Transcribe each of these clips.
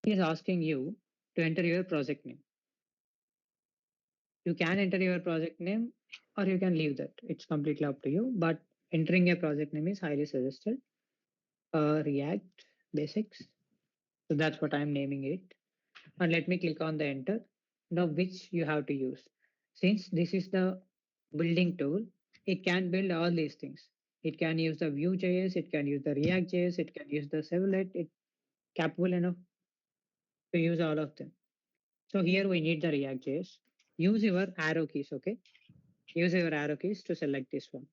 He is asking you to enter your project name. You can enter your project name or you can leave that. It's completely up to you. But entering a project name is highly suggested. React Basics. So that's what I'm naming it. And let me click on the enter. Now which you have to use. Since this is the building tool, it can build all these things. It can use the Vue.js, it can use the React.js, it can use the Servlet. It capable enough to use all of them. So here we need the React.js. Use your arrow keys, okay? Use your arrow keys to select this one.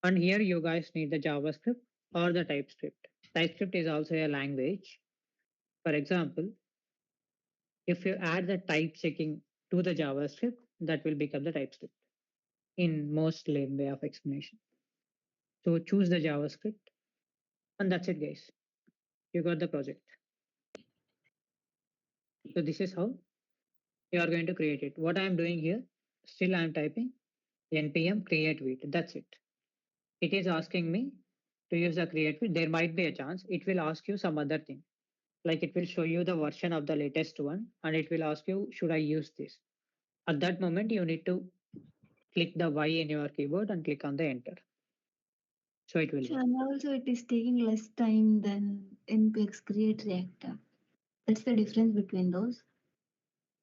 And here you guys need the JavaScript or the TypeScript. TypeScript is also a language. For example, if you add the type checking to the JavaScript, that will become the TypeScript in most lame way of explanation. So choose the JavaScript and that's it guys. You got the project. So this is how you are going to create it. What I am doing here, still I am typing npm create with. That's it. It is asking me to use the create with. There might be a chance it will ask you some other thing. Like it will show you the version of the latest one and it will ask you, should I use this? At that moment, you need to click the Y in your keyboard and click on the enter. So it will work. And also, it is taking less time than NPX Create Reactor. That's the difference between those.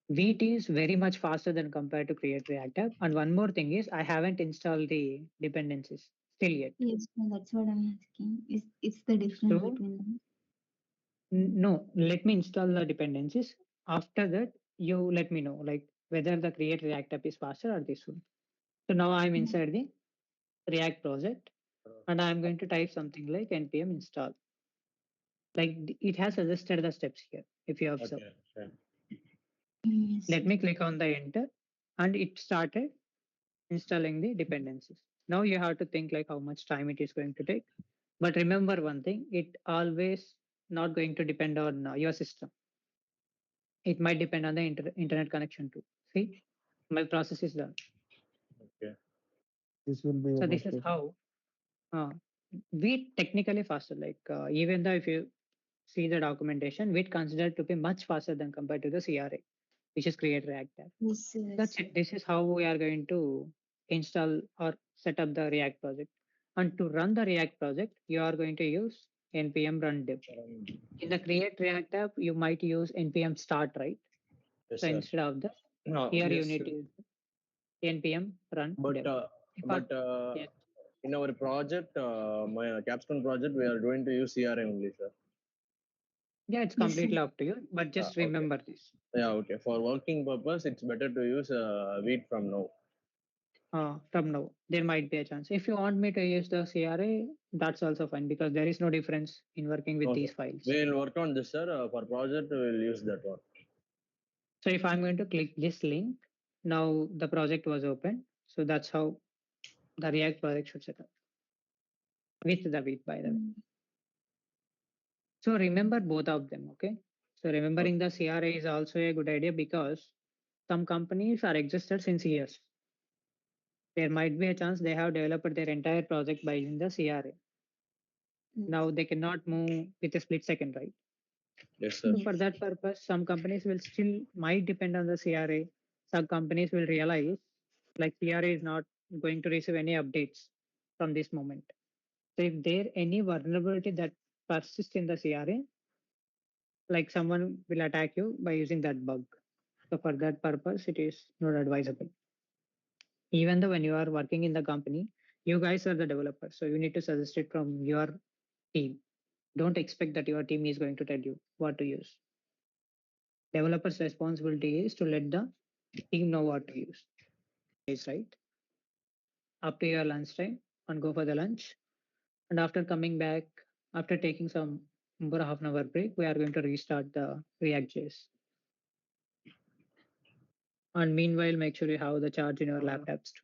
Vite is very much faster than compared to Create React App. And one more thing is I haven't installed the dependencies still yet. Yes, no, that's what I'm asking. Is it's the difference So between them? no, let me install the dependencies. After that, you let me know like whether the Create React App is faster or this one. So now I'm Yeah. inside the React project and I'm going to type something like npm install. Like it has suggested the steps here if you observe. Okay, sure. Yes. Let me click on the enter and it started installing the dependencies. Now you have to think like how much time it is going to take. But remember one thing, it always not going to depend on your system. It might depend on the internet connection too. See, my process is done. Okay. This will be So this about is it. how we technically faster. Like even though if you see the documentation, we considered to be much faster than compared to the CRA, which is Create React App. Yes, That's yes. it. This is how we are going to install or set up the React project. And to run the React project, you are going to use npm run dev. In the Create React app, you might use npm start, right? Yes, So sir. instead of that, No, here you yes, need to use npm run but dev. If but yes, in our project, my capstone project, we are going to use CRA only, sir. yeah, it's Yes, sir. completely up to you. But just Okay. remember this. Yeah, okay. For working purpose, it's better to use wheat from now. From now, there might be a chance. If you want me to use the CRA, that's also fine because there is no difference in working with No, these sir. files. We'll work on this, sir. For project, we'll use that one. So if I'm going to click this link, now the project was open. So that's how the React project should set up with the with by the way. Mm. So remember both of them, okay? So Okay. remembering the CRA is also a good idea because some companies are existed since years. There might be a chance they have developed their entire project by using the CRA. Now Yes. they cannot move with a split second, right? Yes, sir. So for Yes. that purpose, some companies will still might depend on the CRA. Some companies will realize like CRA is not going to receive any updates from this moment. So if there any vulnerability that persists in the CRA, like someone will attack you by using that bug. So for that purpose, it is not advisable. Even though when you are working in the company, you guys are the developers, so you need to suggest it from your team. Don't expect that your team is going to tell you what to use. Developers' responsibility is to let the team know what to use. Is right up to your lunchtime and go for the lunch. And after coming back, after taking some for half an hour break, we are going to restart the React.js. And meanwhile, make sure you have the charge in your laptops too.